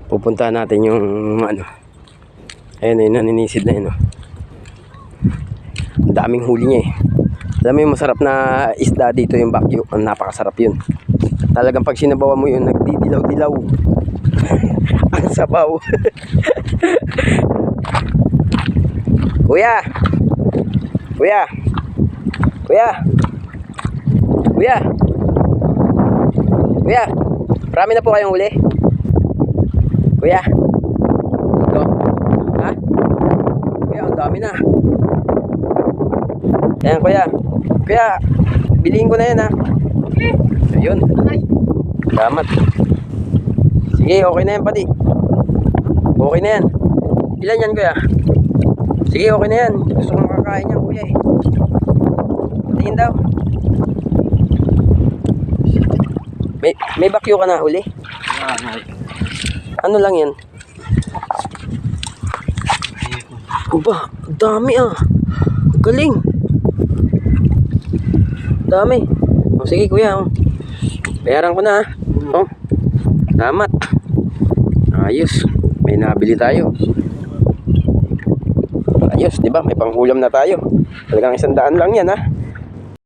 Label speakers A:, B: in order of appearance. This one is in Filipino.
A: Pupuntahan natin yung ano. Ayun, ayun, naninisid na yun. Ang daming huli niya eh. Alam mo yung masarap na isda dito yung bakyo. Napakasarap yun. Talagang pag sinabawan mo yun, nagdidilaw-dilaw. Ang sabaw. Kuya! Kuya! Kuya! Kuya! Kuya! Marami na po kayong huli? Kuya? Ito? Ha? Kuya, ang dami na. Ayan, kuya. Kuya, bilihin ko na yan, ha? Okay. Ayun. Salamat. Sige, okay na yan, pati. Okay na yan. Ilan yan, kuya? Sige, okay na yan. Gusto kong makakain yan, kuya, eh. Tingin daw. May bakyo ka na huli? Ano lang yan? Aba, dami ah. Galing. Dami. O sige kuya. Bayaran ko na. Oh. Salamat. Ayos. May nabili tayo. Ayos, di ba? May panghulam na tayo. Talagang 100 lang yan, ha.